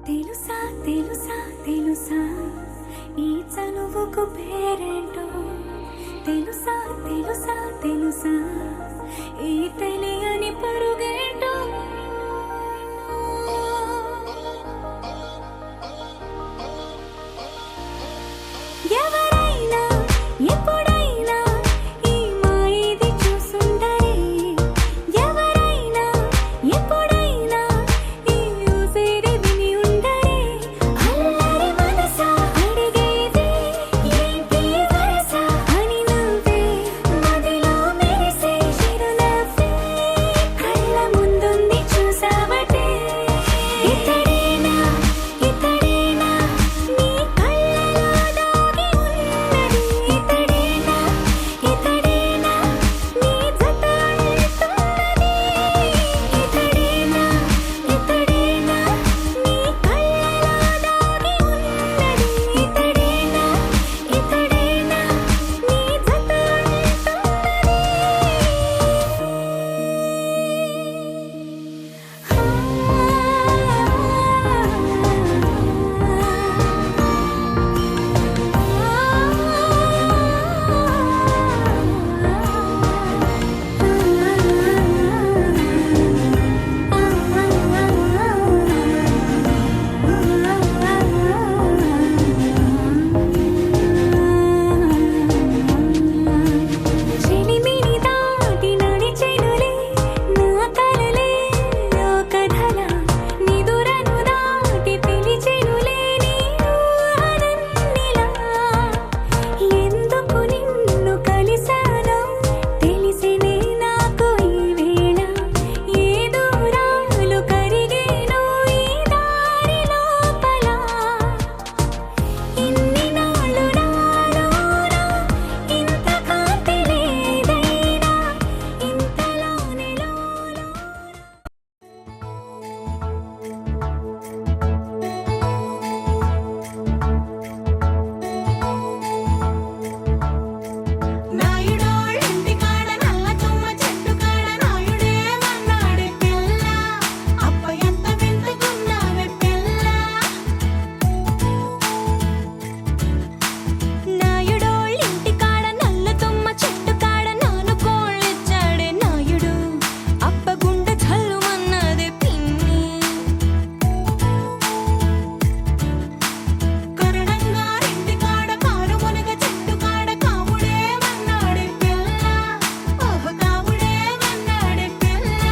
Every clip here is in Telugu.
తెలుసా తెలుసా తెలుసా ఈ చనువుకు పేరేంటో తెలుసా తెలుసా తెలుసా ఈ తెలియని పరుగేంటో ఎవరైనా ఎప్పుడైనా ఈ మాయది చూసుండరే ఎవరైనా ఎప్పుడైనా ఈ ఊసేది విని ఉండరే అల్లరి మనసా అడిగేది ఏంటి వరస అని నువ్వే మదిలో మెరిసే చిరునవ్వే కళ్ళ ముందుంది చూసావటే ఇతడేనా ఇతడేనా నీ కళ్ళలో దాగి ఉన్నది ఇతడేనా ఇతడేనా నీ జత అంటున్నది ఇతడేనా ఇతడేనా నీ కళ్ళలో దాగి ఉన్నది ఇతడేనా ఇతడేనా నీ జత చెలిమిని దాటి నడిచెనులే నా కలలే ఒక ధల నిదురను దాటి పిలిచెనులే నీ ఊహలన్నిలా ఎందుకు నిన్ను కలిసానో తెలిసినే నాకు ఈ వేళ ఏ దూరాలు కరిగేనో ఈ దారి లోపల ఇన్ని నాళ్ళు నాలోన ఇంత కాంతి లేదైనా ఇంతలోనే లోలోన నాయుడోళ్ళింటి కాడ నల్ల తుమ్మ చెట్టు కాడ నాయుడే మన్నాడే పిల్ల అప్ప ఎంత వింతకున్నావే పిల్ల నాయుడోళ్ళింటి కాడ నల్ల తుమ్మ చెట్టు కాడ నాను కోళ్ళిచ్చాడే నాయుడు అప్ప గుండె చల్లుమన్నదే పిన్ని కరణంగారింటి కాడ కారు మునగ చెట్టు కాడ కాముడే మన్నాడే పిల్ల ఓహ కాముడే మన్నాడే పిల్ల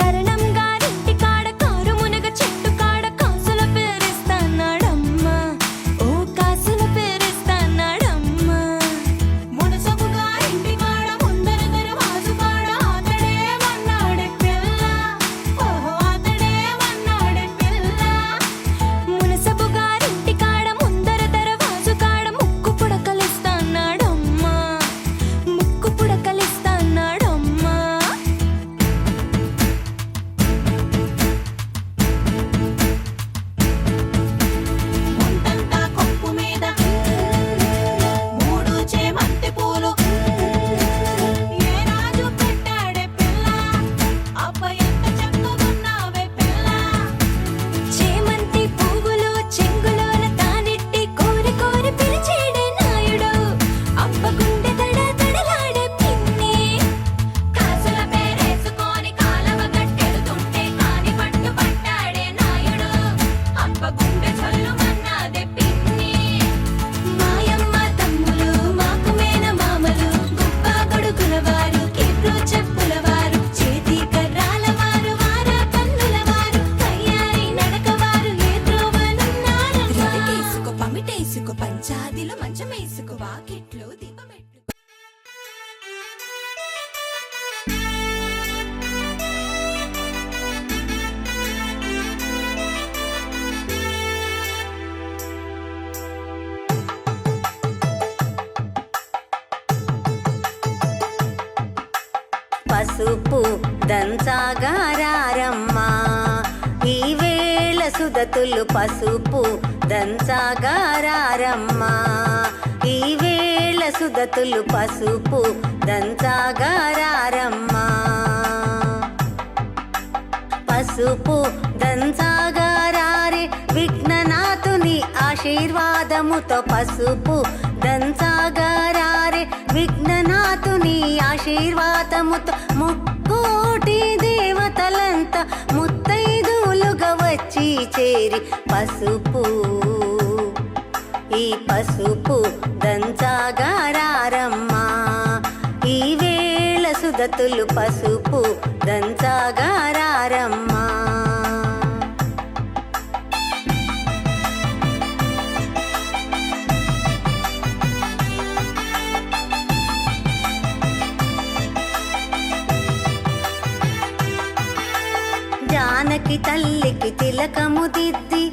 కరణం గారింటి కాడ కారు మునగ చెట్టు కాడ కాసుల పేరిస్తానాడమ్మా ఓ కాసుల పేరిస్తానాడమ్మా మునసబు గారింటి కాడ ముందర దరవాజు కాడ ఆతడే మన్నాడే పిల్ల ఓహో ఆతడే మన్నాడే పిల్ల మునసబు గారింటి కాడ ముందర దరవాజు కాడ ముక్కు పుడకలిస్తానాడమ్మా ముక్కు పుడకలిస్తానాడమ్మా ముంతంతా కొప్పు మీద మూడు చేమంతి పూలు ఏ రాజు పెట్టాడే పిల్ల అప్ప ఎంత చక్కగున్నావే పిల్ల చేమంతి పువ్వులు చెంగులోన తానెట్టి కోరి కోరి పిలిచేడే నాయుడు అప్ప గుండె దడ దడలాడే పిన్ని కాసుల పేరేసుకొని కాలవ గట్టెడుతుంటే కాని పట్టు పట్టాడే నాయుడు అప్ప గుండె చల్లుమన్నాదే పిన్ని మాయమ్మ తమ్ములు మాకు మేన మామలు గొప్ప కొడుకుల వారు కీర్లు చెప్పుల వారు చేతి కర్రాల వారు వార కన్నుల వారు తయారీ నడక వారు ఏ త్రోవనున్నారమ్మా రవికేసుకో పమిటేసుకో పంచాదిలో మంచమేసుకో వాకిట్లో దీపమెట్టు పసుపు దంచాగారమ్మా ఈ వేళ సుదతులు పసుపు దంచాగారమ్మా ఈ వేళ సుదతులు పసుపు దంచాగారమ్మా పసుపు దంచాగారే ఆశీర్వాదముతో పసుపు దంచగరారే విఘ్ననాథుని ఆశీర్వాదముతో ముక్కోటి దేవతలంతా ముత్తైదులుగా వచ్చి చేరి పసుపు ఈ పసుపు దంచగరారమ్మా ఈ వేళ సుదతులు పసుపు దంచగరారమ్మా జానకి తల్లికి తిలకము దిద్ది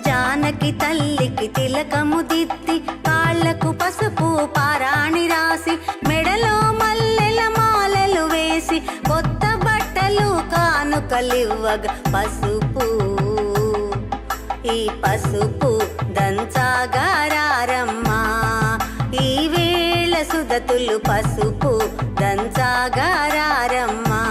జానకి తల్లికి తిలకము దిద్ది కాళ్లకు పసుపు పారాణి రాసి మెడలో మల్లెల మాలలు వేసి కొత్త బట్టలు కానుకలివ్వగా పసుపు ఈ పసుపు దంచగరారమ్మా ఈ వేళ సుదతులు పసుపు దంచగరారమ్మా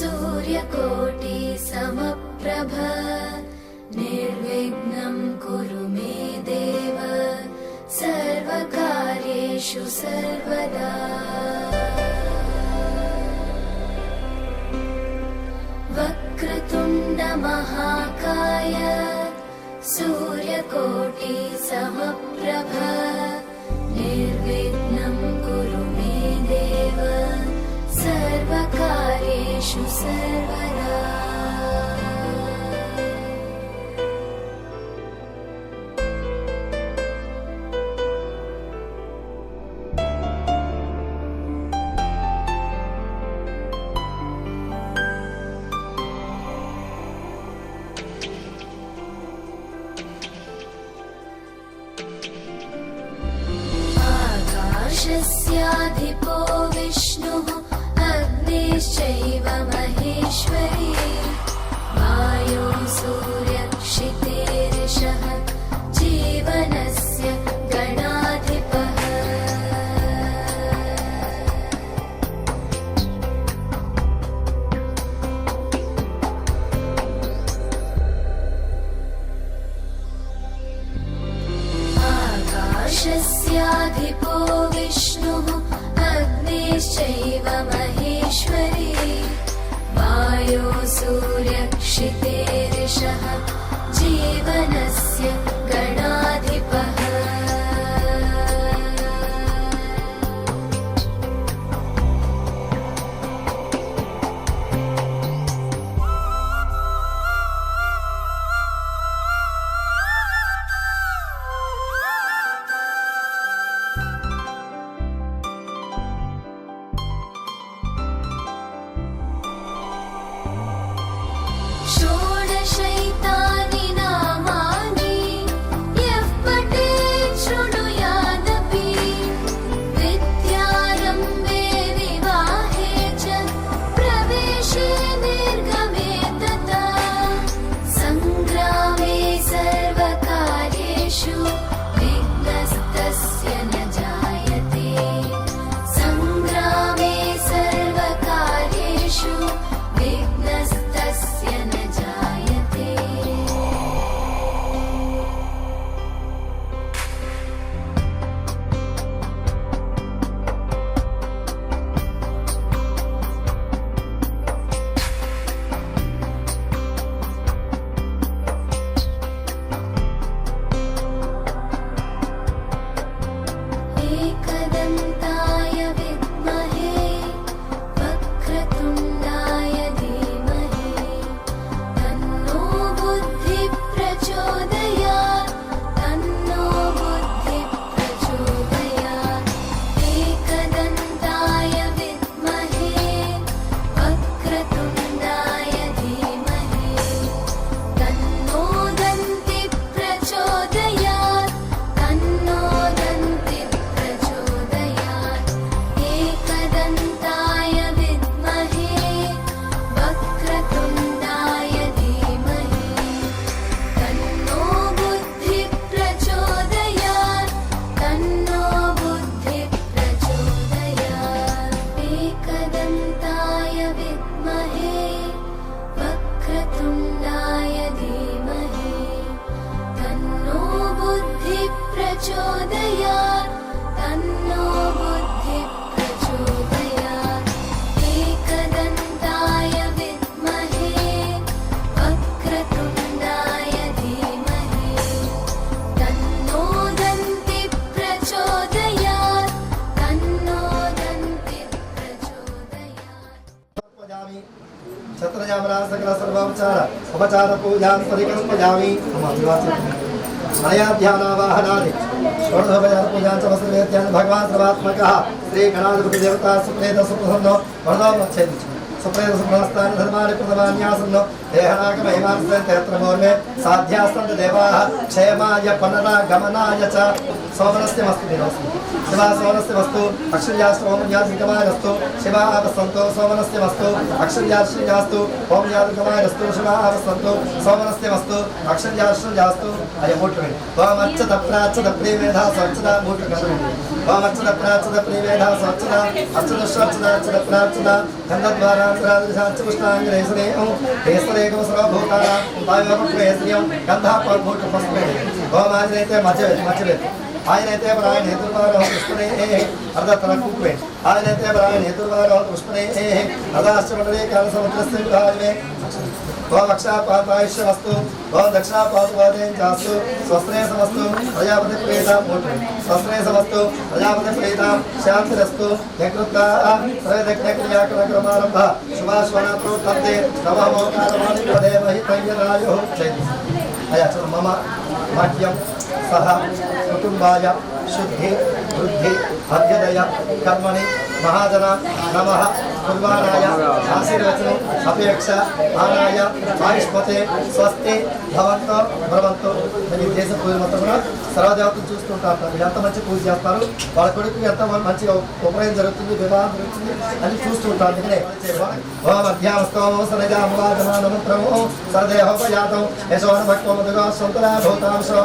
सूर्यकोटि समप्रभ निर्विघ्नं कुरु मे देव सर्वकार्येषु सर्वदा वक्रतुण्ड महाकाय सूर्यकोटि समप्रभ निर्विघ्नं कुरु मे देव सर्वकार्येषु सर्वदा आकाशस्याधिपो विष्णुः अग्निश्चैव महेश्वरी वस्त्रजामरा सकल सर्वोपचार उपचार पूजा परिकल्पयामि मया ध्यानावाहनादि षोडशोपचार पूजा च वस्त्रवेद्यान् भगवान् सर्वात्मकः श्री गणाधिपति देवता सुप्रेत सुप्रसन्नो वरदो मच्छेति सुप्रेत सुप्रस्थान धर्मानि प्रथमान्यासन्नो देहनागमहिमांस्ते तेऽत्र मोर्मे साध्यास्तन्त देवाः क्षेमाय पुनरागमनाय च सोमनस्य मस्तु दिनोऽस्मि शिवा सोमनस्य मस्तु अक्षर्यास्तोमयादिकमायस्तु शिवा आवसन्तो सोमनस्य मस्तु अक्षर्याश्रयास्तु ओमयादिकमायस्तु शिवा आवसन्तो सोमनस्य मस्तु अक्षर्याश्रयास्तु अयमूटमेणि त्वमच्चत प्राच्चत प्रेमेधा स्वच्छता मूटकर्मेणि त्वमच्चत प्राच्चत प्रेमेधा स्वच्छता अच्चत स्वच्छता अच्चत प्राच्चता गन्धद्वारान्तरादिशाच्चपुष्टाङ्गरेसनेयं हेसरेकं सर्वभूतानां वायुवपक्वेसनियं गन्धापमूटपस्मेणि त्वमाजनेते मचवेत् ఆయనైతే ఆయన హేతుర్వారో పుష్పనే అర్ధతర కూపే ఆయనైతే ఆయన హేతుర్వారో పుష్పనే అదాశ్చమండలే కాల సముద్రస్య విభాగమే त्वमक्षापातायुष्य वस्तु त्वं दक्षापातुवादेन जास्तु स्वस्त्रे समस्तु प्रजापति प्रेता मूर्ति स्वस्त्रे समस्तु प्रजापति प्रेता शांतिरस्तु यकृत्ता सर्वदक्षिणक्रियाक्रमारम्भः शुभाश्वनात्रो तद्दे नवमोकारमाणि पदेमहि तय्यरायोः चैति अया चलो मम भाग्यं सह कुटुंबाय शुद्धि वृद्धि अभ्युदय कर्मणि महाजन नमः कुर्बानाय आशीर्वचनं अपेक्ष आनाय आयुष्मते स्वस्ति भवन्तु భవంతు ఈ దేశ పూజ మొత్తం కూడా సర్వదేవతలు చూస్తుంటారు ఎంత మంచి పూజ చేస్తారు వాళ్ళ కొడుకు ఎంత మంచిగా ఉపనయనం జరుగుతుంది వివాహం జరుగుతుంది అని చూస్తుంటారు అందుకనే ఓం అధ్యాస్తోమో సరజామవాదమానమంత్రమో సరదేహోపయాతం యశోన భక్తోమదుగా సంతరా భూతాంశో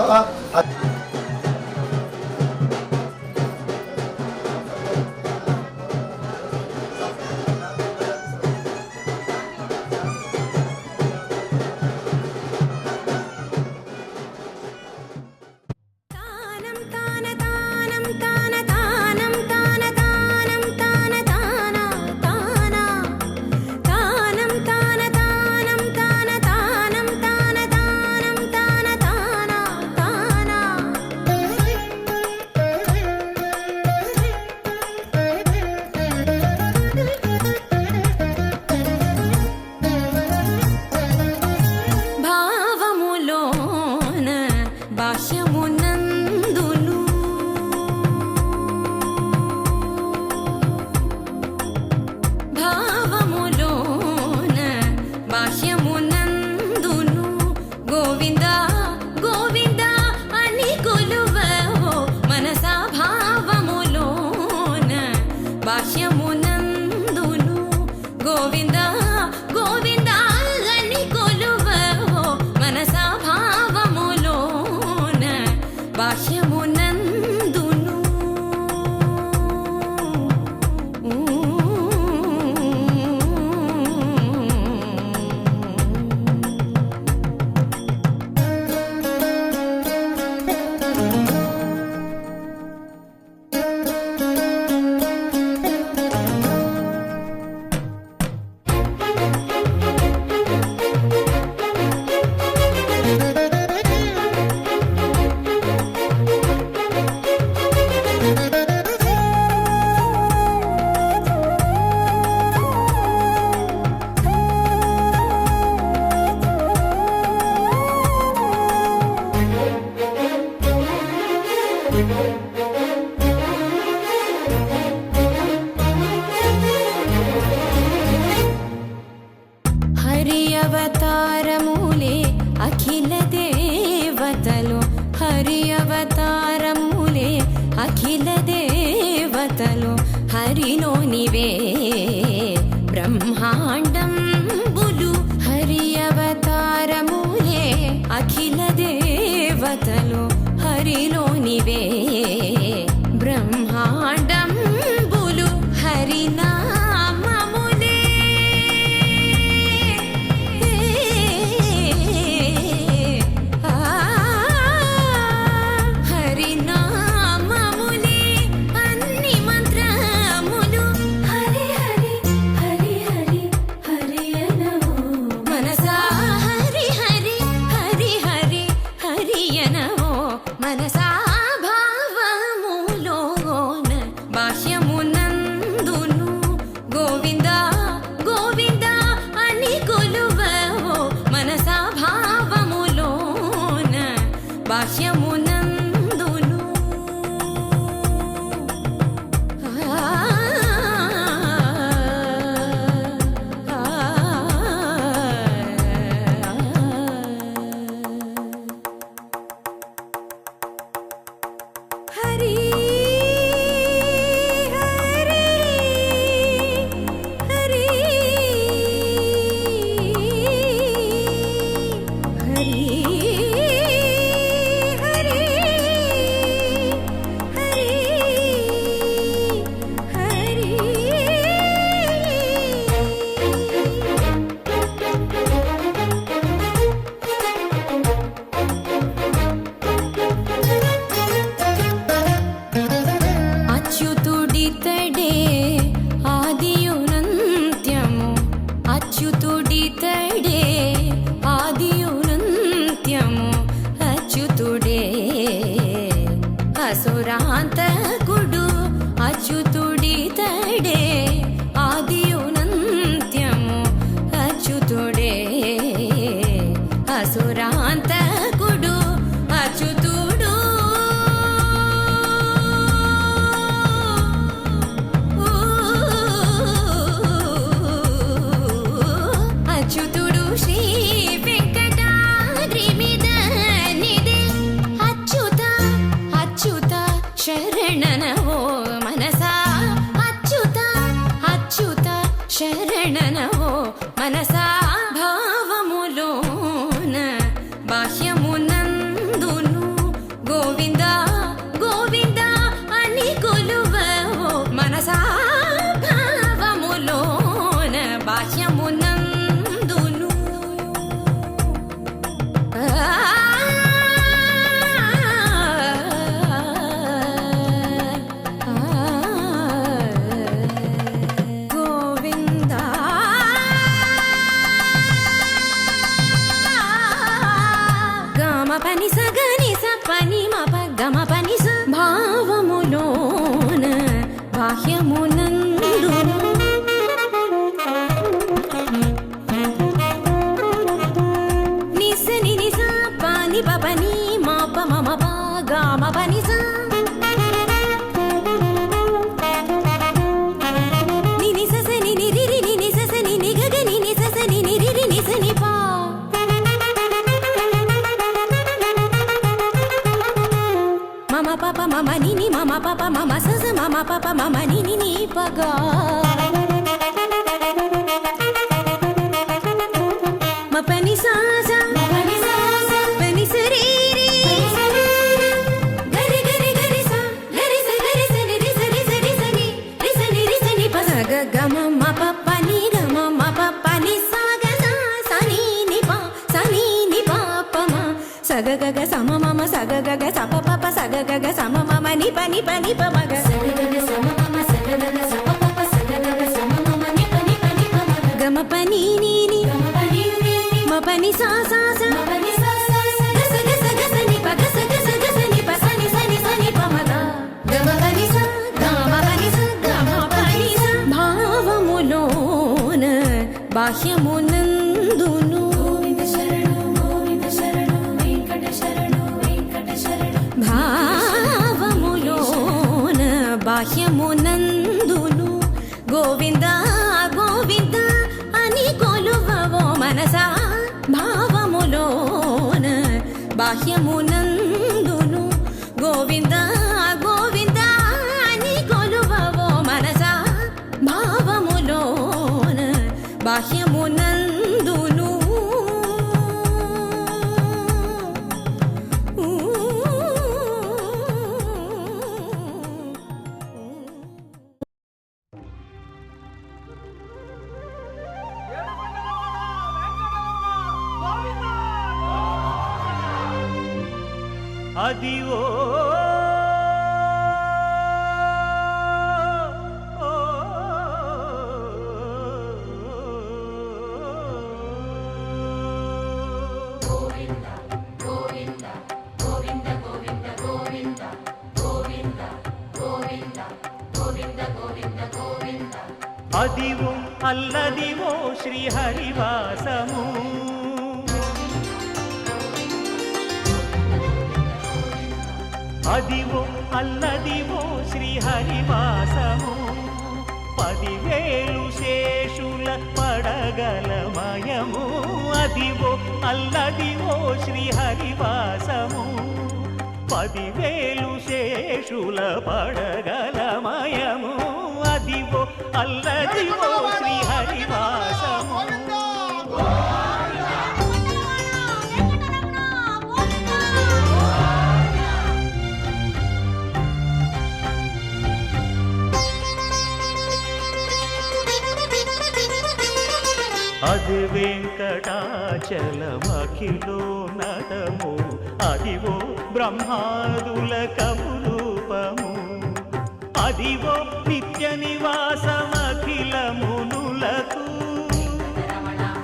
అఖిల దేవతలు హరిలోనివే బ్రహ్మాండంబులు హరి అవతారములే అఖిల దేవతలు హరిలోనివే బ్రహ్మాండంబులు హరినామములే హరినామములే అన్ని మంత్రములు హరి హరి ఒక్కడే ఆదియునంత్యము అచ్యుతుడే అసురాంతకుడు అచ్యుతుడు అచ్యుతుడు శ్రీ వెంకటాద్రి మీద నిదే అచ్యుత అచ్యుత శరణనవో మనసా అచ్యుత అచ్యుత శరణనవో మనసా భావములోన బాహ్యమునందును గోవింద గోవింద అని కొలువవో మనసా భావములోన బాహ్యమునందును గోవింద గమ పని సగని స పని మప గమ పని స భావములోన బాహ్యమునందును నిసని నిస పాని పపని మాప మమ పా గమ పని స నిని సస నిని రిరి నిని సస నిని గగ నిని సస నిని రిరి నిస ని పా మమ పప మమ నిని మమ పప మమ సస మమ పప మమ నిని ని పగా మపని సాస పని సరీరి గరి గరి గరి స గరి స ని రి స రి స రి స ని రి స ని రి స ని ప స గ గ మ మ ప ప ని గ మ మ ప ప ని స గ స స ని ని ప స ని ని ప ప మ స గ గ గ స మ మ మ స గ గ గ స ప ప ప స గ గ గ స మ మ మ ని ప ని ప ని ప మ గ స గ గ గ స మ మ మ స గ గ గ స ప ప ప స గ గ గ స మ మ మ ని ప ని ప ని ప మ గ గ మ ప ని ని ని మ ప ని స స స మ ప ని స స స గ స గ స గ స ని ప గ స గ స గ స ని ప స ని స ని స ని ప మ గ గ మ ప ని స గ మ ప ని స గ మ ప ని స భావములోన బాహ్యమునందును భావములోన బాహ్యమునందును గోవింద గోవింద అని కొలువవో మనసా భావములోన బాహ్యమునందును గోవింద గోవింద అని కొలువవో మనసా భావములోన బాహ్యమునందును అదివో అదివో అల్లదివో శ్రీహరివాసము అదివో అల్లదివో శ్రీహరివాసము 10,000 శేషుల పడగలమయము అదివో అల్లదివో శ్రీహరివాసము 10,000 శేషుల పడగలమయము అదివో అల్లదివో శ్రీహరివాసము అది వెంకటాచలమఖిలో నటము అదివో బ్రహ్మాదుల కమురూపము అదివో నిత్య నివాసమఖిల మునులకు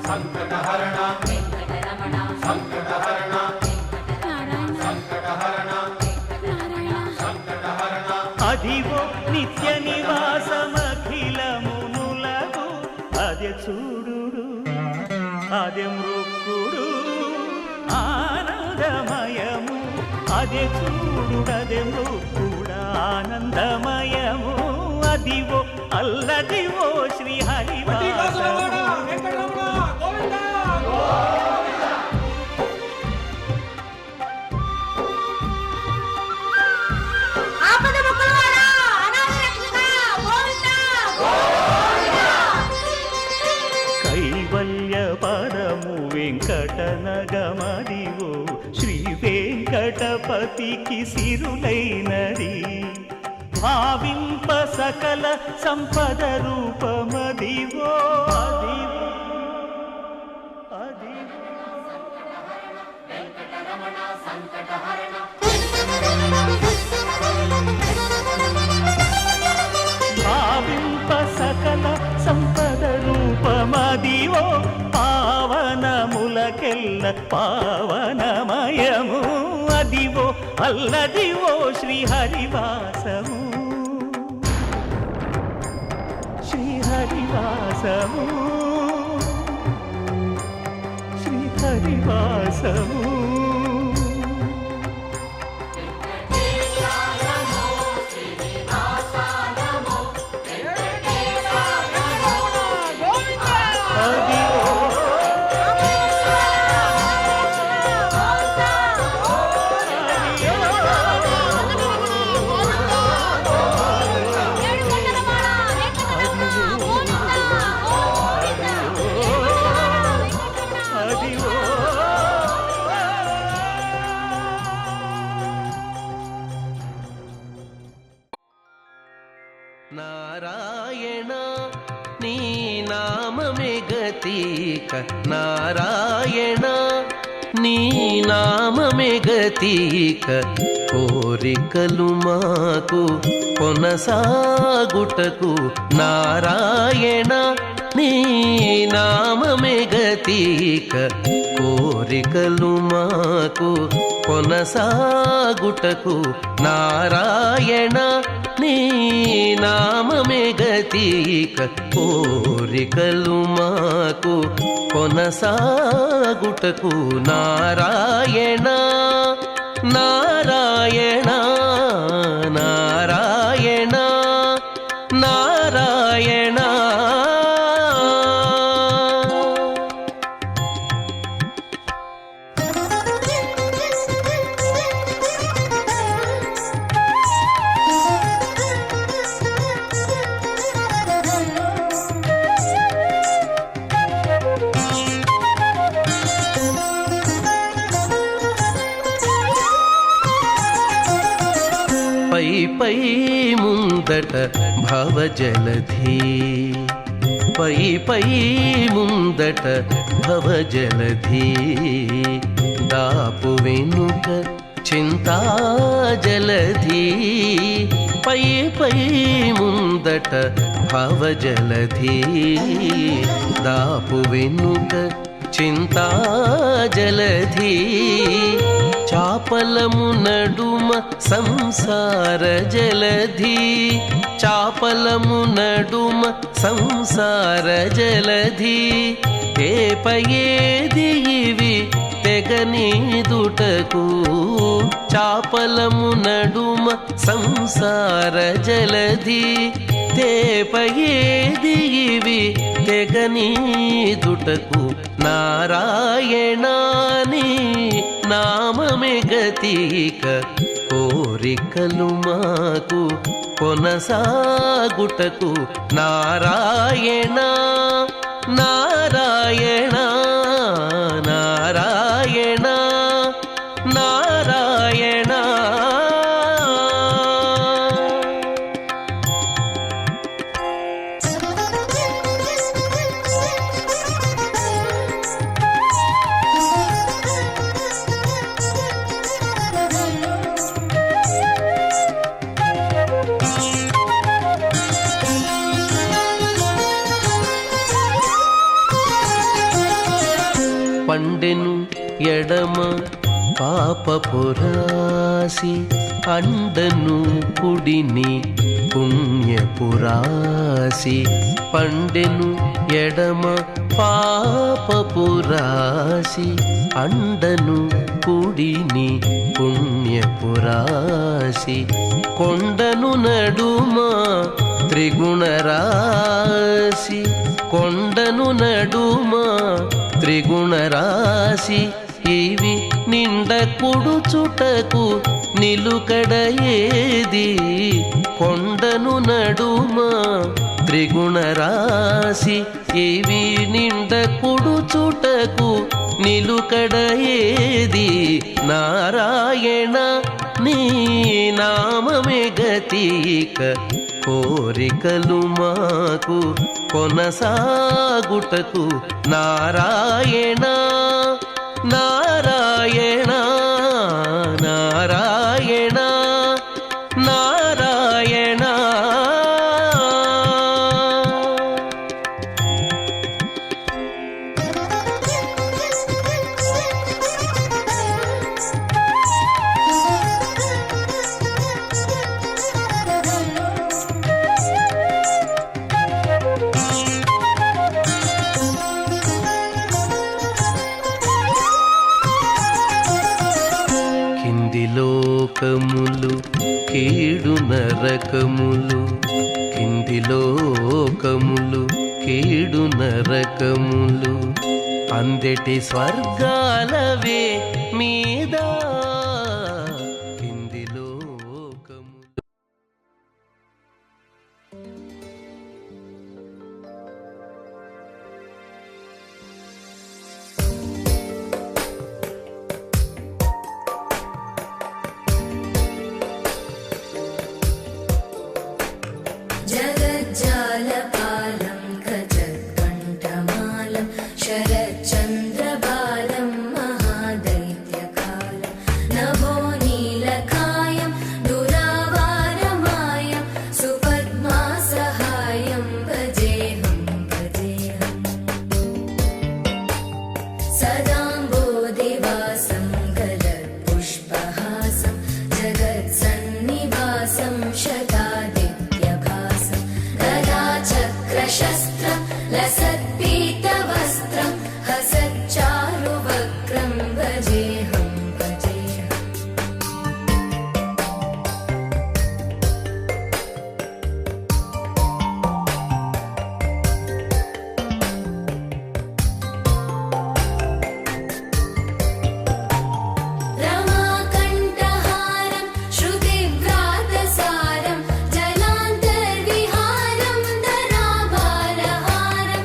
సంకటహరణ సంకటహరణ సంకటహరణ సంకటహరణ అదివో నిత్య నివాసమఖిల అదే చూడు అదే మృక్కుడు ఆనందమయము అదే చూడు అదే మృక్కుడు ఆనందమయము అదివో అల్లదివో శ్రీ హరివాసము కైవల్య పరము వెంకటనగమదివో శ్రీ వెంకటపతికి సిరులైనది భావింప సకల సంపద రూపమదివో అదివో అదివో భావింప సకల సంపద రూపమదివో పావనములకెల్ల పావనమయము అదివో అల్లదివో శ్రీ హరివాసము శ్రీ హరివాసము శ్రీ హరివాసము నారాయణ నీ నామమే గతీక నారాయణ నీ నామమే గతీక కోరికలు మాకు కొనసాగుటకు నారాయణ నీ నామమే గతీక కోరికలు మాకు కొనసాగుటకు నారాయణ నీ నామమే గతీక కోరికలు మాకు కొనసాగుటకు నారాయణ నారాయణ నారాయణ నారాయణ పై పై ముందట భవజలధి పై పై ముందట భవజలధి దాపు వెనుక చింతాజలధి పై పై ముందట భవజలధి దాపు వెనుక చింతాజలధి చాపలము నడుమ సంసార జలధి చాపలము నడుమ సంసార జలధి ఏపయేది ఇవి తెగనీదుటకు చాపలము నడుమ సంసార జలధి తేపయేది ఇవి తెగనీదుటకు నారాయణాని నామమే గతీక కోరికలు మాకు కొనసాగుటకు నారాయణ నారాయణ నారాయణ నారాయణ పండెను ఎడమ పాపపురాసి అండను కుడిని పుణ్యపురాసి పండెను ఎడమ పాపపురాసి అండను కుడిని పుణ్యపురాసి కొండను నడుమ త్రిగుణరాశి కొండను నడుమ త్రిగుణరాశి ఇవి నిండ కుడుచుటకు నిలుకడ ఏది కొండను నడుమ త్రిగుణరాశి ఇవి నిండ కుడుచుటకు నిలుకడ ఏది నారాయణ నీ నామమే గతిక కోరికలు మాకు కొనసాగుటకు నారాయణ నారాయణ నారాయణ నారాయణ లోకములు కీడు నరకములు కింది లోకములు కీడు నరకములు అందెటి స్వర్గాలవే మీద కింది లోకములు. जगज्जालपालं गजत्कण्ठमालं शरच्चन्द्रबालं महादैत्यकालं नभो नीलकायं दुरावारमायं सुपद्मासहायं भजेऽहं भजेऽहम् सदाम्बोधिवासं गलत्पुष्पहासं जगत्सन्निवासं शतादित्यभासं गदाचक्रशस्त्रं लसत्पीतवस्त्रं हसच्चारुवक्त्रं भजेऽहं भजेऽहम् रमाकण्ठहारं श्रुतिव्रातसारं जलान्तर्विहारं धराभारहारं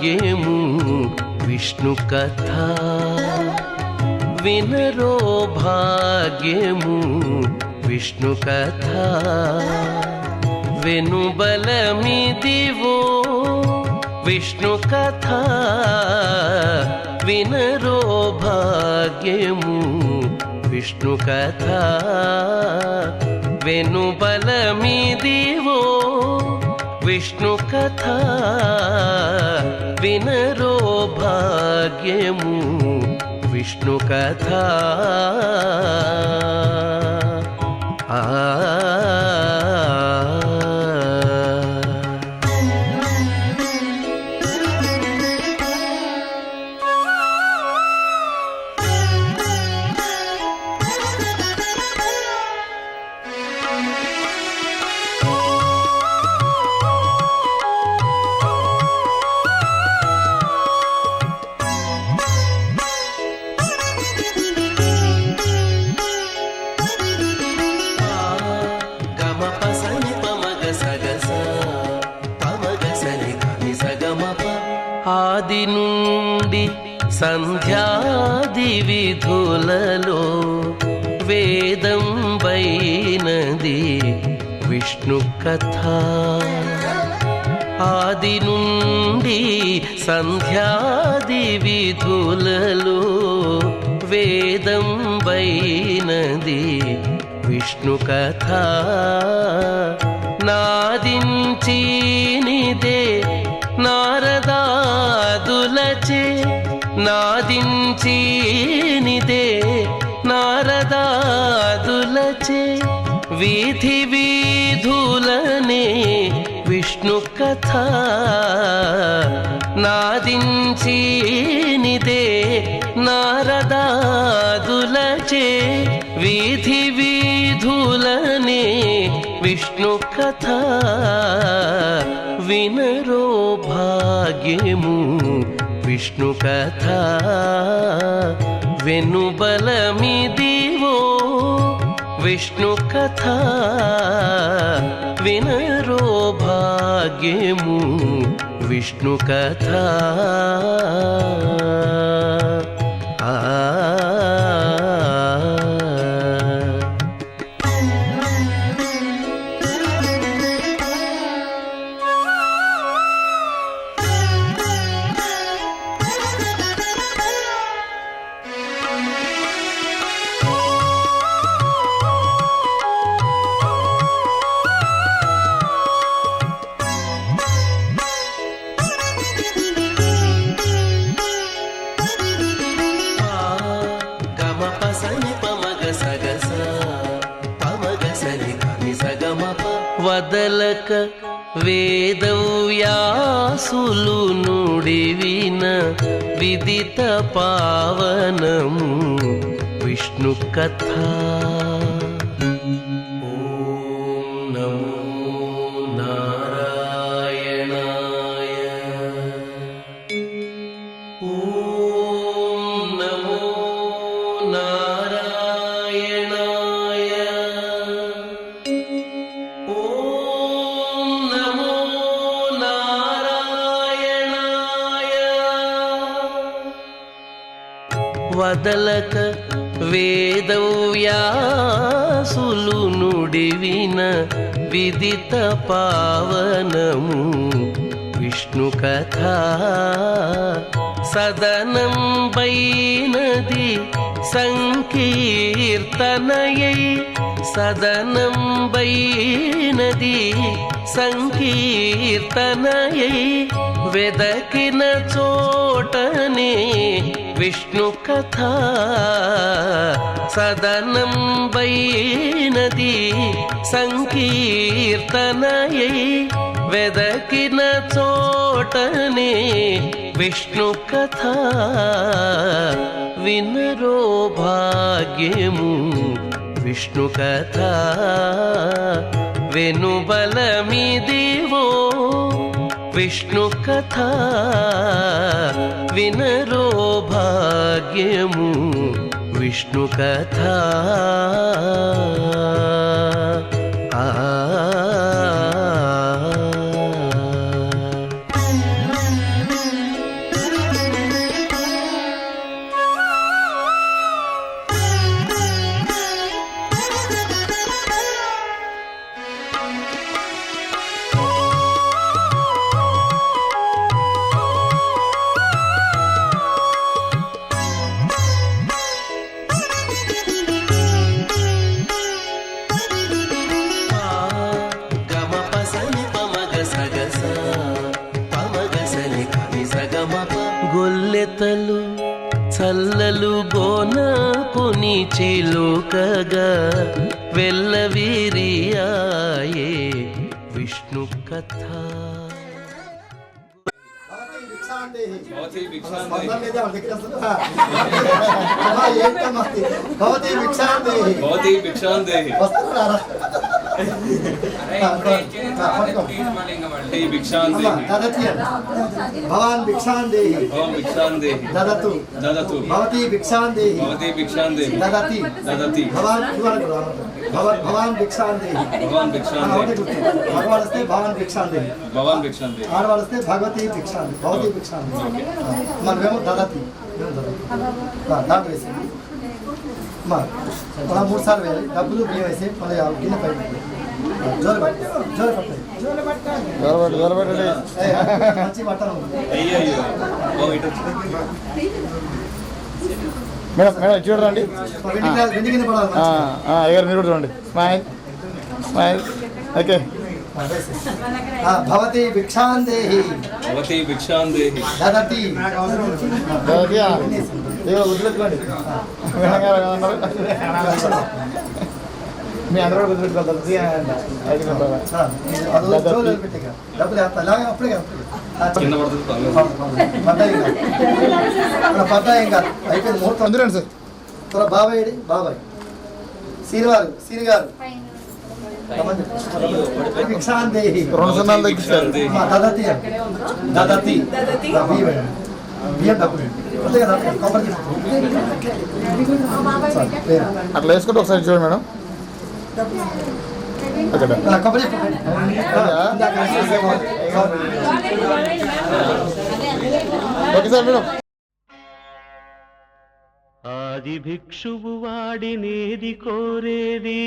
భాగ్యము విష్ణు కథ వినరో భాగ్యము విష్ణు కథ వెనుబలమిదివో విష్ణు కథ వినరో భాగ్యము విష్ణు కథ వెనుబలమిదివో విష్ణు కథ వినరో భాగ్యము విష్ణు కథ ఆది నుండి సంధ్యాది విధులలో వేదం వైనది విష్ణు కథ ఆది నుండి సంధ్యాది విధులలో వేదం వైనది విష్ణు కథ నాదించినిదే నారదాదులచే నాదించినిదే నారదాదులచే వీధి వీధులనే విష్ణు కథ నాదించినిదే నారదాదులచే వీధి వీధులనే విష్ణు కథ వినరో భాగ్యము విష్ణు కథ వెనుబలమిదివో విష్ణు కథ వినరో భాగ్యము విష్ణు కథ వదలక వేదవ్యాసులు నుడివిన విదిత పావనము విష్ణు కథ ఓం నమో నారాయణాయ ఓం నమో నారాయణాయ ఓం నమో నారాయణాయ వదలక వేదవ్యాసులు నుడివిన విదిత పావనము విష్ణు కథ సదనం వైనది సంకీర్తనయై సదనం వైనది సంకీర్తనయై వెదకిన చోటనే విష్ణు కథ సదనం వైనది సంకీర్తనయై వెదకిన చోటనే విష్ణు కథ వినరో భాగ్యము విష్ణు కథ వెనుబలమిదివో విష్ణు కథ వినరో భాగ్యము విష్ణు కథ చల్లలు బోన పుని చిలుకగా వెల్లవిరియాయే విష్ణు కథ. భవతి భిక్షాందేహి వస్తున్నారా? భవాన్ భిక్షాందేహి దదతు భవతి భిక్షాందేహి దదతి భవాన్ భవాన్ భిక్షాందేహి భగవాన్ వస్తే భవాన్ భిక్షాందేహి ఆడవాళ్ళు వస్తే భగవతి భిక్షాందేహి భవతి భిక్షాందేహి మనమేమో దదతి దాంట్లో వేసి మనం 3 సార్లు వేయాలి. డబ్బులు బియ్యం వేసి మళ్ళీ గిన్నె పైన జోలు పట్టాలి మంచి బట్టలు మేడం మేడం చూడండి వెండి గిన్నె పడాలి. అయ్యారు మీరు చూడండి. Smile smile. ఓకే. భవతి భిక్షాందేహి దదతి గుర్తుపెట్టుకోండి. మీ అందరూ కూడా పడ్డాయి ఇంకా అయిపోయింది ముహూర్తం. అందురండి సార్. బాబాయ్ బాబాయ్ సీని గారు భిక్షాందేహి 2 సున్నాలు తగ్గిస్తారు. దదతి దదతి బియ్యం డబ్బులు అట్లా వేసుకుంటే ఒకసారి చూడండి మేడం. Okay sir madam. ఆది భిక్షువు వాడినేది కోరేది,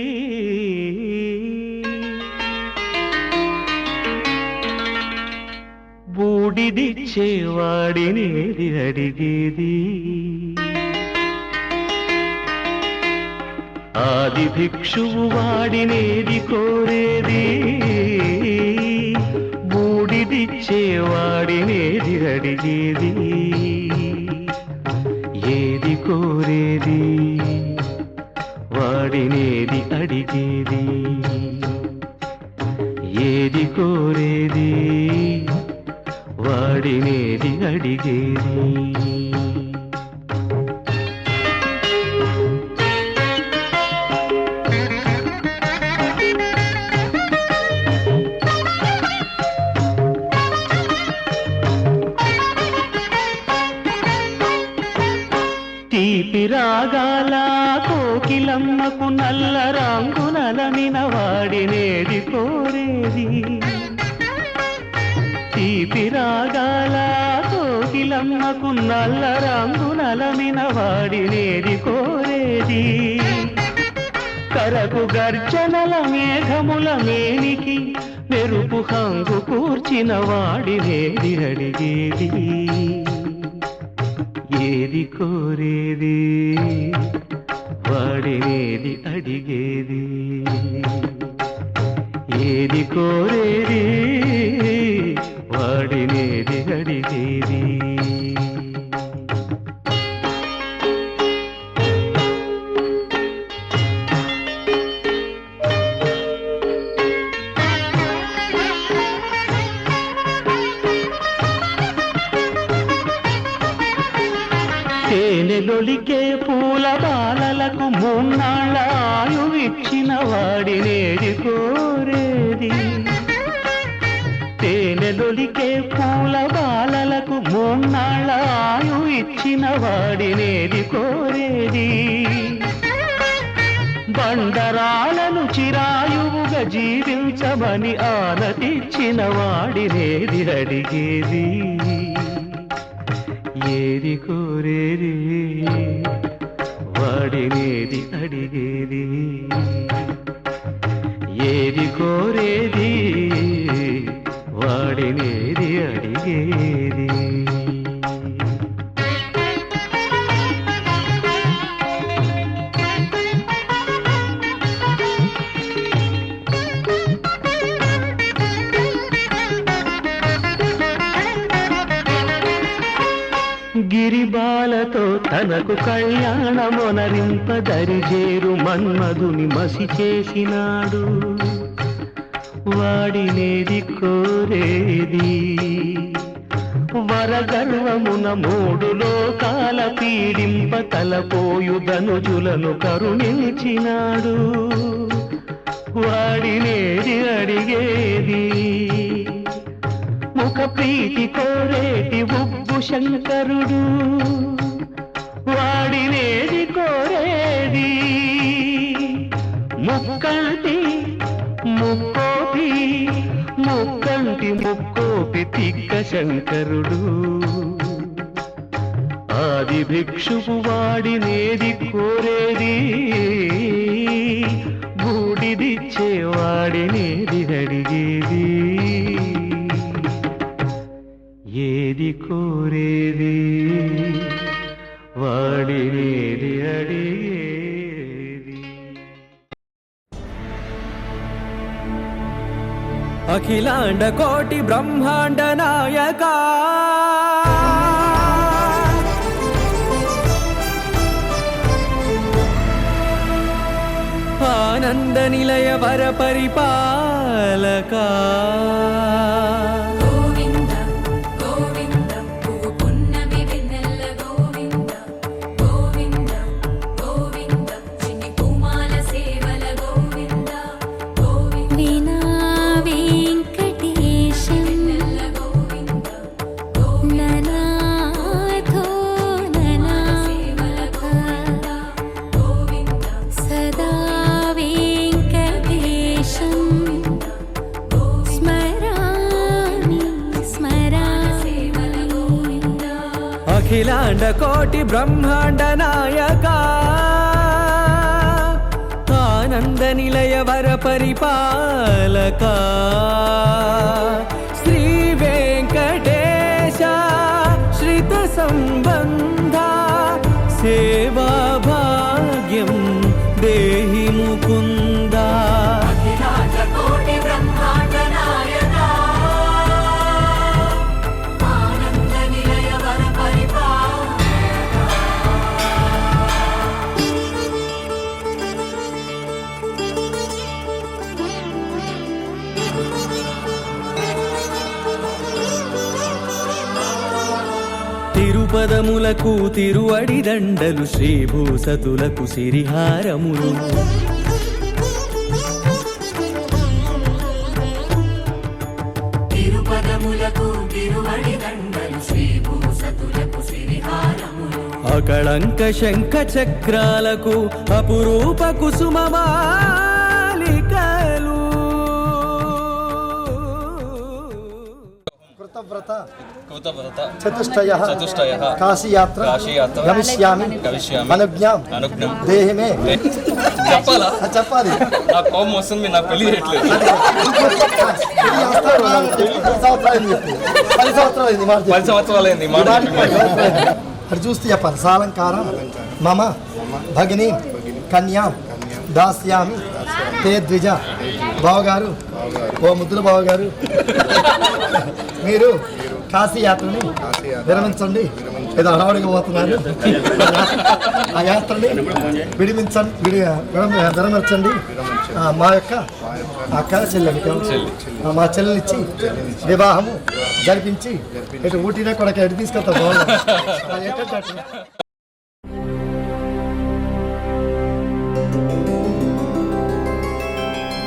బూడిదిచ్చేవాడినేది అడిగేది. ఆది భిక్షువు వాడినేది కోరేది, బూడిదిచ్చేవాడినేది అడిగేది. ఏది కోరేది వాడినేది అడిగేది, ఏది కోరేది వాడినేది అడిగేది. తీపి రాగాల కోకిలమ్మకు నల్ల రంగు నలమిన వాడినేది కోరేది. తీపి రాగాల కోకిలమ్మకు నల్ల రంగు నలమిన వాడినేది కోరేది. కరకు గర్జనల మేఘముల మేనికి మెరుపు హంగు కూర్చిన వాడినేది అడిగేది. ఏది కోరేది వాడినేది అడిగేది, ఏది కోరేది వాడినేది అడిగేది. తేనెలొలికే పూల బాలలకు 3 నాళ్ళ ఆయువిచ్చిన వాడినేది కోరేది. తేనెలొలికే పూల బాలలకు 3 నాళ్ళ ఆయువిచ్చిన వాడినేది కోరేది. బండరాలను చిరాయువుగా జీవించమని ఆనతిచ్చిన వాడినేది అడిగేది. ఏది కోరేది వాడినేది అడిగేది, ఏది కోరేది వాడినేది అడిగేది. గిరిబా ఊహలతో తనకు కళ్యాణమొనరింపదరిజేరు మన్మధుని మసి చేసినాడు. వాడినేది కోరేది వరగర్వమున మూడు లోకాల పీడింప తలపోయు ధనుజులను కరుణించినాడు. వాడినేది అడిగేది ముఖ ప్రీతి కోరేటి ఉగ్గు శంకరుడు. వాడినేది కోరేది ముక్కంటి ముక్కోపి ముక్కంటి ముక్కోపి తిక్క శంకరుడు. ఆది భిక్షువు వాడినేది కోరేది బూడిదిచ్చే వాడినేది అడిగేది. ఏది కోరేది వాడినేది అడిగేది. అఖిలాండ కోటి బ్రహ్మాండ నాయక ఆనంద నిలయ వర పరిపాలక గోవింద గోవింద పువ్వు పున్నమి వెన్నెల గోవింద గోవింద గోవింద చిన్ని పూమాల సేవల గోవింద గోవింద వీణా వెంకటేశం వెన్నెల గోవింద గోవింద ననాథో సేవల గోవింద గోవింద సదా వెంకటేశం స్మరామి స్మరామి. సేవల గోవింద అఖిలాండ కోటి బ్రహ్మాండ నాయక ఆనంద నిలయ వర పరిపాలక శ్రీ వెంకటేశ శ్రిత సంబంధ సేవా భాగ్యం దేహి ముకుంద. అఖిలాండ కోటి బ్రహ్మాండ నాయక ఆనంద నిలయ వర తిరుపదములకు తిరువడి దండలు శ్రీభూసతులకు సిరిహారములు తిరుపదములకు తిరువడి దండలు శ్రీభూసతులకు సిరిహారములు అకళంక శంఖ చక్రాలకు అపురూప కుసుమమాలికలు కృతవ్రత చతుష్టయః కాశీయాత్ర గమిష్యామి అనుజ్ఞాం దేహి మే. చెప్పాలా? చెప్పాలి. నా కోపం వస్తుంది, నాకు పెళ్లి చేయట్లేదు. 10 సంవత్సరాలైంది మాట. 10 సంవత్సరాలైంది మాట. అది చూస్తే చెప్పాలి. సాలంకారం మమ భగిని కన్యాం దాస్యామి తే ద్విజ. బావగారు, ఓ ముద్దుల బావగారు, మీరు కాశీయాత్రని విరమించండి. ఏదో హడావుడిగా పోతున్నారు. ఆ యాత్రని విరమించండి. మా యొక్క అక్క చెల్లెలు మా చెల్లెలిచ్చి వివాహము జరిపించి ఇటు ఊటీనే కూడా ఎటు తీసుకెళ్తాం. బాగుంది.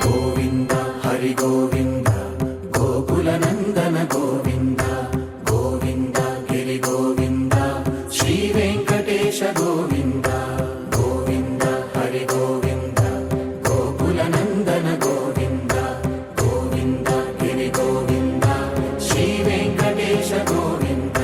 గోవింద హరి గోవింద గోకుల నందన గోవింద గోవింద గిరి గోవింద శ్రీ వెంకటేశ గోవింద గోవింద హరి గోవింద గోకుల నందన గోవింద గోవింద గిరి గోవింద శ్రీ వెంకటేశ గోవింద.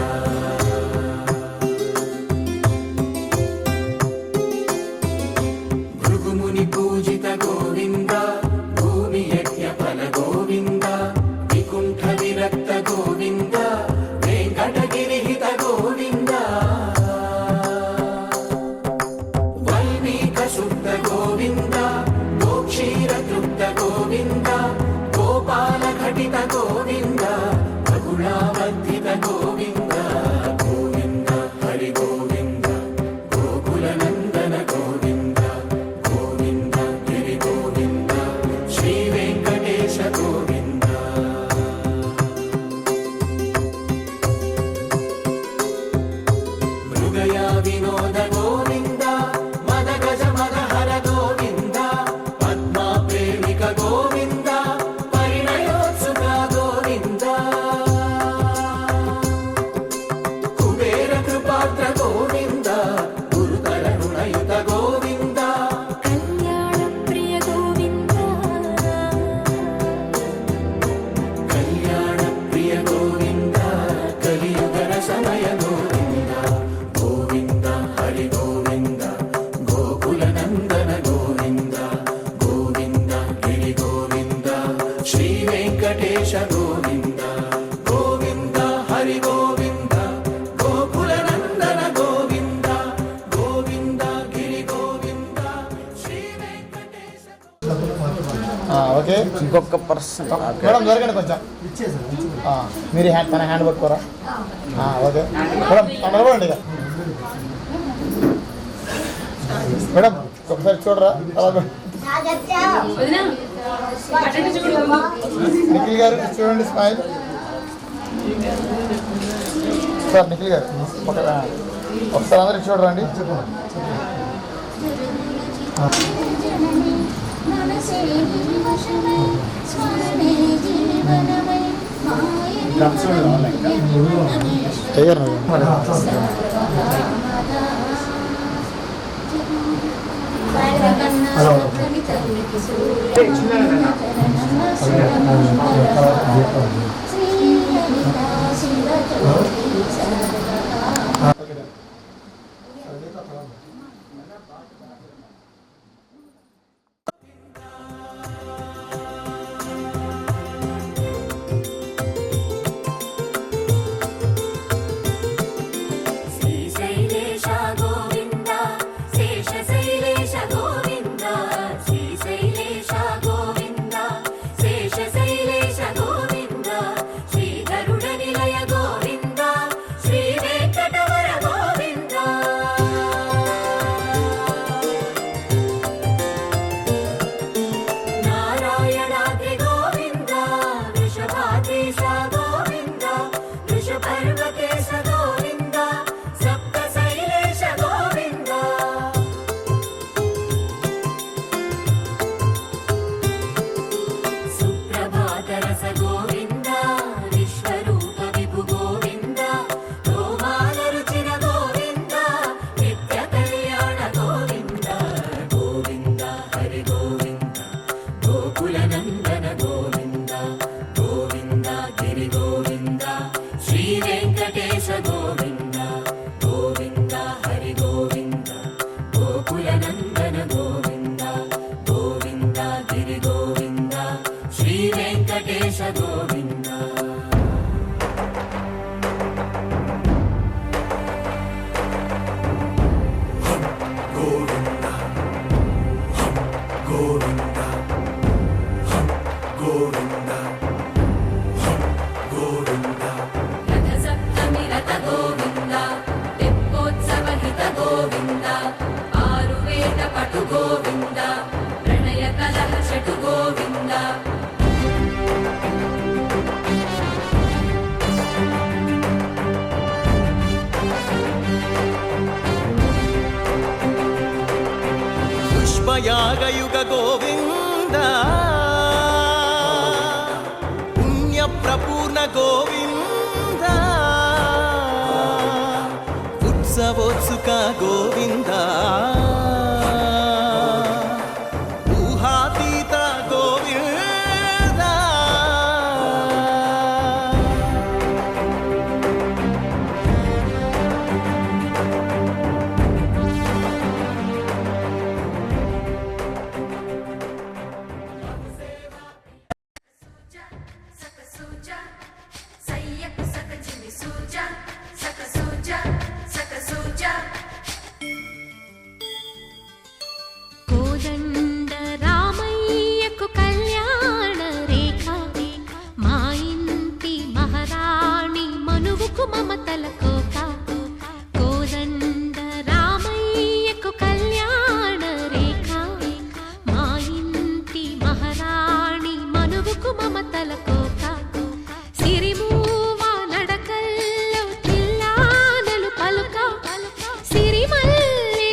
ఓకే ఇంకొక పర్సన్ మేడం జరగండి కొంచెం మీరు తన హ్యాండ్ పట్టుకోరా ఓకే మేడం నిలబడండి ఇక మేడం ఒకసారి చూడరా నిఖిల్ గారు చూడండి స్మైల్ సార్ నిఖిల్ గారు ఒకసారి అందరికి చూడరండి శ్రీశైలేశ గోవింద శేషశైలేశ గోవింద శ్రీశైలేశ గోవింద శేషశైలేశ గోవింద శ్రీ గరుడ నిలయ గోవింద శ్రీ వెంకటవర గోవింద నారాయణాద్రి గోవింద వృషభాద్రీశ గోవింద వృషపర్వతేశ గోవింద సప్తశైలేశ గోవింద సుప్రభాతరస గోవింద విశ్వరూప విభు గోవింద గోమాల రుచిర గోవింద నిత్య కళ్యాణ గోవింద గోవింద హరి గోవింద గోకుల నందన గోవింద గోవింద గిరి గోవింద శ్రీ వెంకటేశ గోవింద గోవింద హరి గోవింద గోకుల నందన గోవింద గోవింద గిరి గోవింద శ్రీ వెంకటేశ గోవింద గోవింద గోవింద గోవింద గోవింద రథ సప్తమి రథ గోవింద తెప్పోత్సవ హిత గోవింద ఆరువేద పటు గోవింద ప్రణయ కలహ షటు గోవింద పుష్పయాగయుగ గోవింద పుణ్యప్రపూర్ణ గోవింద ఉత్సవోత్సుక గోవింద ఊహాతీత గోవింద సక సూజ సయ్యకు సక చిమి సూజ సక సూజ సక సూజ కోదండ రామయ్యకు కళ్యాణ రేఖ మా ఇంటి మహారాణి మనువుకు మమతల కోక కోదండ రామయ్యకు కళ్యాణ రేఖ మా ఇంటి మహారాణి మనువుకు మమతల కోక సిరిమూవ నడకల్లో తిల్లానలు పలుక సిరిమల్లె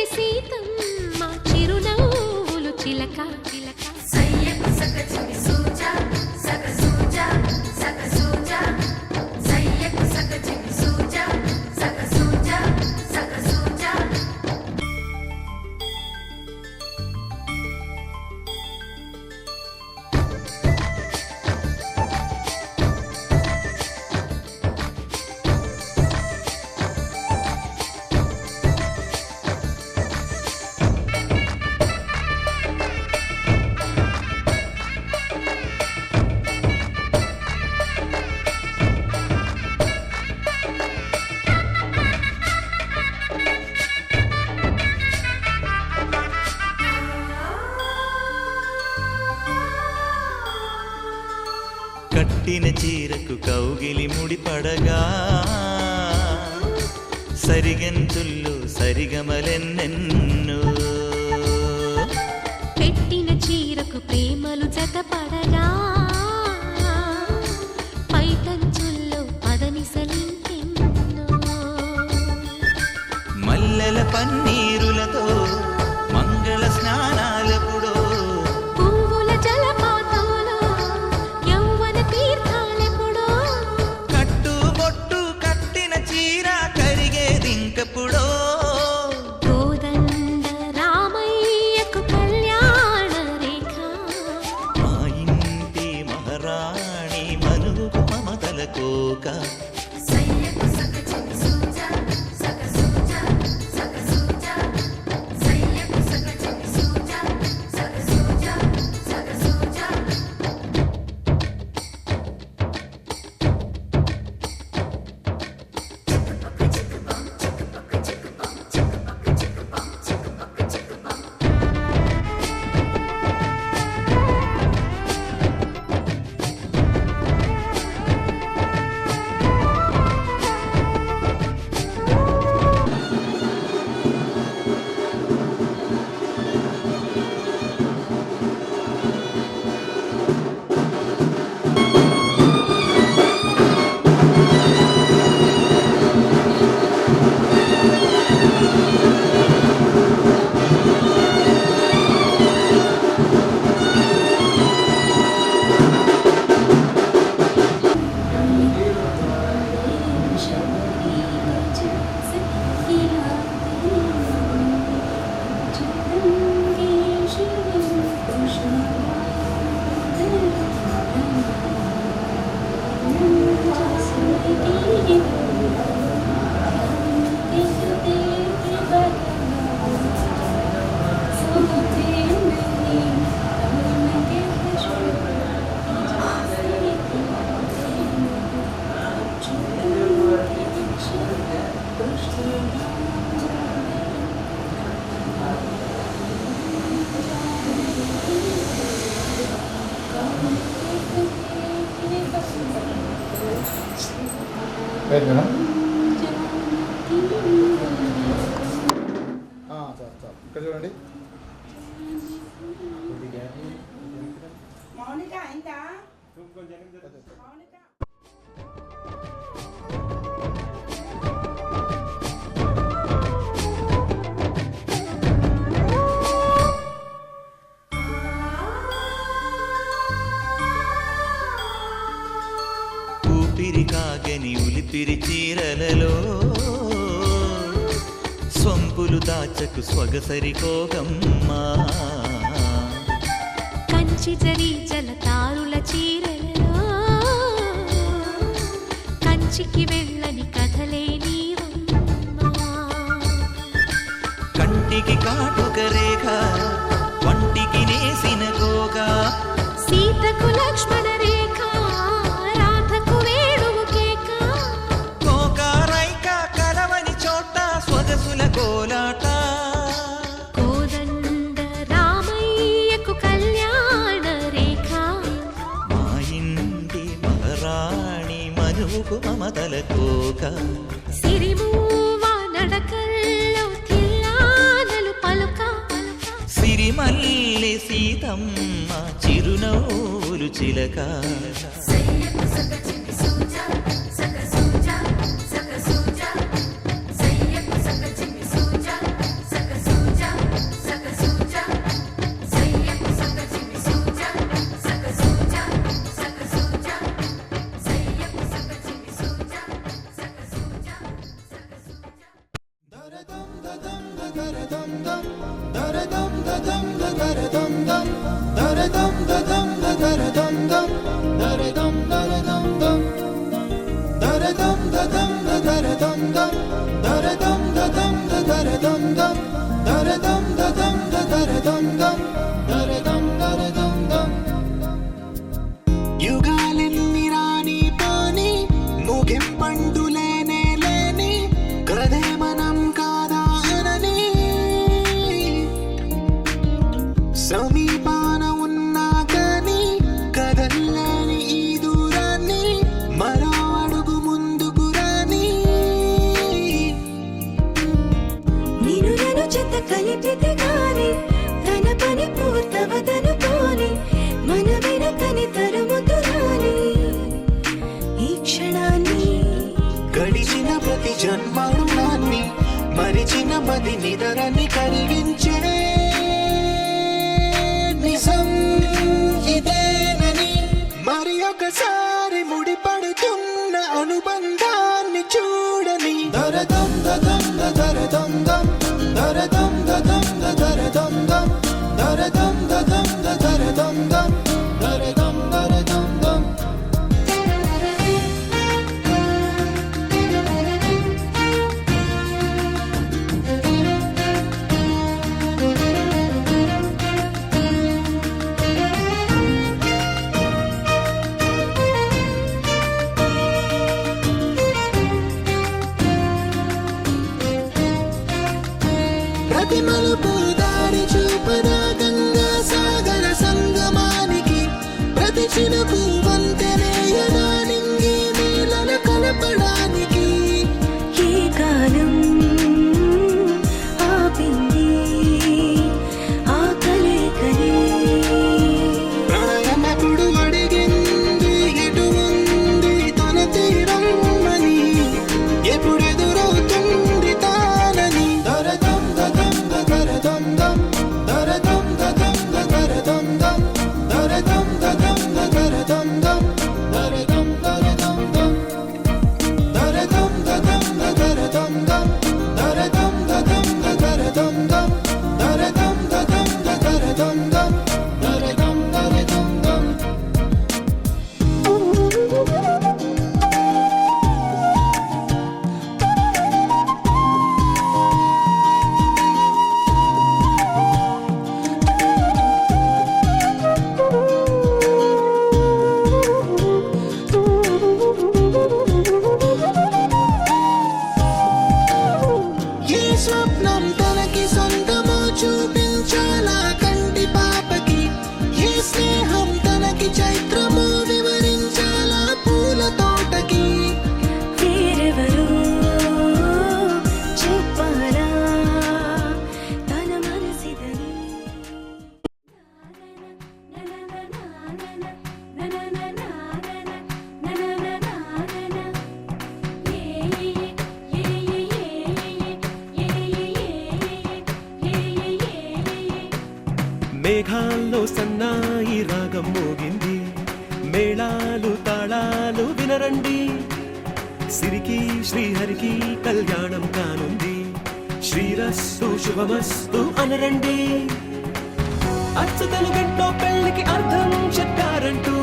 కట్టిన చీరకు కౌగిలి ముడిపడగా సరిగంతుల్లో సరిగమలెన్నెన్నో పెట్టిన చీరకు ప్రేమలు జతపడగా పైటంచుల్లో పదనిసలింకెన్నో మల్లెల పన్నీరులతో మంగళ స్నానాలెప్పుడో పువ్వుల జలపాతంలో యౌవన తీర్థాలెప్పుడో కట్టుబొట్టు కట్టిన చీర కరిగేదింకప్పుడో కోదండ రామయ్యకు కళ్యాణ రేఖ మా ఇంటి మహారాణి మనువు మమతల కోక సయ్యకు సక చిన్ని సూజా సక సూజా సక సూజా సయ్యకు సక చిన్ని సూజా సక సూజా సక సూజా వెయిట్ మేడం సార్ సార్ ఇక్కడ చూడండి ఊపిరి కాగని ఉలిపిరి చీరలలో స్వంపులు దాచకు స్వగసరి కోగమ్మా కంచి జరి జలతారుల చీరలలో కంచికి వెళ్ళని కథలే నీవమ్మా కంటికి కాటుక రేఖ వంటికి నేసిన గోగా సీతకు లక్ష్మణ రేఖ రాధకు వేణువు కేక కోకారైక కలవని చోట స్వగసుల కోలాట కోదండ రామయ్యకు కళ్యాణ రేఖ మా ఇంటి మహారాణి మనువుకు మమతల కోక సిరిమూవ నడకల్లో తిల్లానలు పలుక సిరిమల్లె సీతమ్మ చిరునవ్వులు చిలక సయ్యకు సక చిన్ని సూజా సక సూజా సక సూజా సయ్యకు సక చిన్ని సూజా సక సూజా సక సూజా సయ్యకు సక చిన్ని సూజా సక సూజా సక సూజా సయ్యకు సక చిన్ని సూజా సక సూజా సక సూజా యుగాలెన్ని రాని పాని ముగింపండులేనే లేని కథే మనం కాదా అనని సమీపాన ఉన్నా కానీ కలిపితే గాని తన పని పూర్తవదనుకోని మన వెనకని తరుముతురాని ఈ క్షణాన్ని గడిచిన ప్రతి జన్మరుణాన్ని మరిచిన మది నిదరని కరిగించే నిజం ఇదేనని మరి ఒకసారి ముడిపడుతున్న అనుబంధాన్ని చూడని దరదం దదం దరదం దం దరదం దదం దరదం దం దరదం దదం దరదం దం దరదం దరదం దం ప్రతి మలుపు దారి చూపదా గంగా సాగర సంగమానికి ప్రతి చినుకు వంతెనేయదా నింగి నీళ్ళ కలపడానికి ఈ కాలం ఆపింది ఆ కలే ప్రణయమప్పుడు అడిగింది ఎటు ఉంది తన తీరం అని ఎప్పుడెదురవుతుంది తానని దరదం దదం దరదం దం దరదం దదం దరదం దం దరదం దదం దరదం దం దరదం దరదం దం దరదం దదం దరదం దం దరదం దదం దరదం దం దరదం దదం దరదం దం దరదం దరదం దం ఏ స్వప్నం తనకి సొంతమో చూపించాలా కంటి పాపకి ఏ స్నేహం తనకి చైత్రమో వివరించాలా పూల తోటకి వేరెవరు చెప్పారా తన మనసిదని మేఘాల్లో సన్నాయి రాగం మోగింది మేళాలు తాళాలు వినరండి సిరికి శ్రీహరికి కళ్యాణం కానుంది శ్రీరస్తు శుభమస్తు అనరండి అచ్చతలు గంటో పెళ్లికి అర్థం చెప్పారంటూ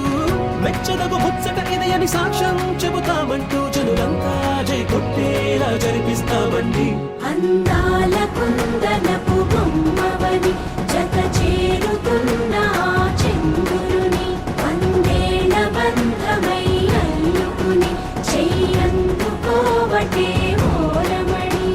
మెచ్చదగు ముచ్చట ఇది అని సాక్ష్యం చెబుతామంటూ జనులంతా జై కొట్టేలా జరిపిస్తామండి అందాల కుందనపు బొమ్మవని జత చేరుతున్న ఆ చంద్రుని వందేళ్ల బంధమై అల్లుకుని చెయ్యందుకోవటే ఓరమణి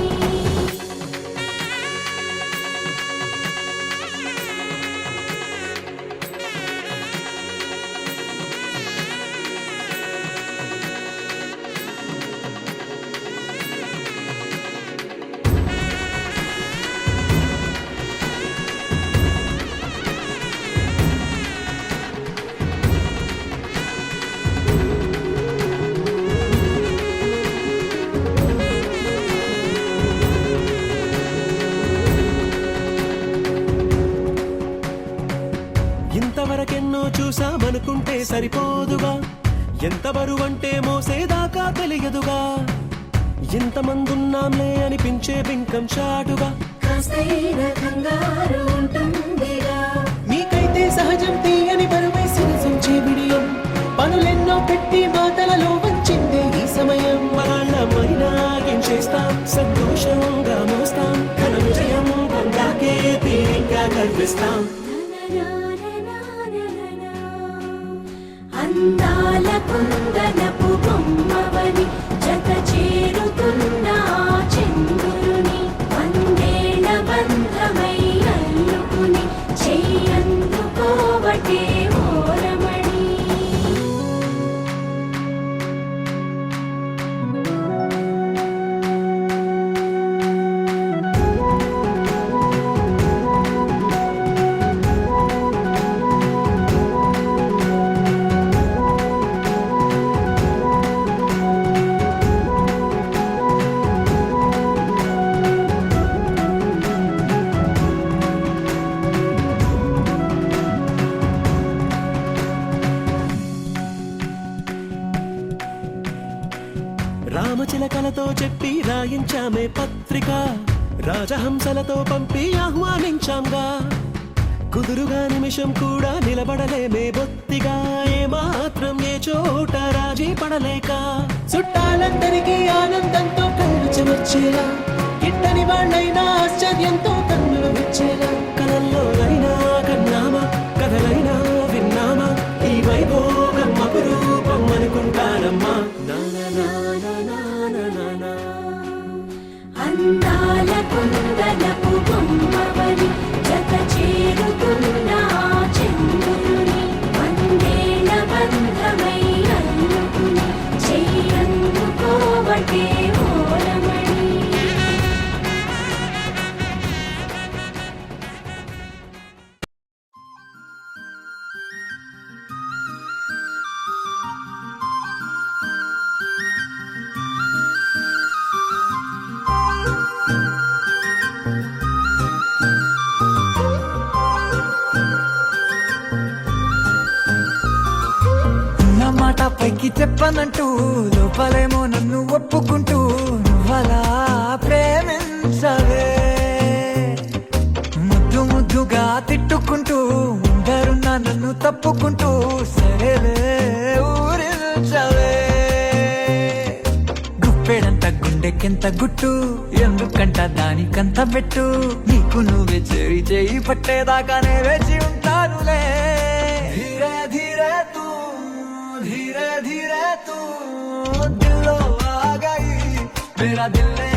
ఇంతవరకెన్నో చూసామనుకుంటే సరిపోదుగా ఎంత బరువంటే మోసేదాకా తెలియదుగా ఇంతమందున్నాంలే అనిపించే బింకం చాటుగా కాస్తైన కంగారు ఉంటుందిగా మీకైతే సహజం తీయని బరువై సిరసించే బిడియం పనులెన్నో పెట్టి మాటలలో వంచిందే ఈ సమయం వాళ్ళమైనా ఏం చేస్తాం సంతోషంగా మోస్తాం ఘన విజయం పొందాకే తీరిగ్గా కనిపిస్తాం అందాల కుందనపు బొమ్మవని జత చేరుతున్న ఆ చంద్రుని వందేళ్ల బంధమై అల్లుకుని చెయ్యందుకోవటే ఓరమణి రాతలతో చెప్పి రాయించామే పత్రిక రాజహంసలతో పంపి ఆహ్వానించాంగా కుదురుగా నిమిషం కూడా నిలబడలేమే బొత్తిగా ఏ మాత్రం ఏ చోట రాజీ పడలేక చుట్టాలందరికీ ఆనందంతో కళ్ళు చెమర్చేలా గిట్టని వాళ్ళైనా ఆశ్చర్యంతో కన్నులు వచ్చేలా కలల్లోనైనా కన్నామా కథలైనా విన్నామా ఈ వైభోగం అపురూపం అనుకుంటానమ్మా అందాల కుందనపు బొమ్మవని జత చేరుతున్న చంద్రుని వందేల బంధమై అల్లుకుని చెయ్యందుకోవటే ఓరమణి మాట పైకి చెప్పనంటూ లోపలేమో నన్ను ఒప్పుకుంటూ నువ్వలా ప్రేమించవే ముద్దు ముద్దుగా తిట్టుకుంటూ ఉండరున్నా నన్ను తప్పుకుంటూ సరేలే ఊరించవే గుప్పెడంత గుండెకెంత గుట్టు ఎందుకంట దానికంత పెట్టు నీకు నువ్వే చెరి చేయి పట్టేదాకానే వేచి ఉంటానులే ధీరే ధీరే తూ धीरे धीरे तू दिल आ गई मेरा दिल ले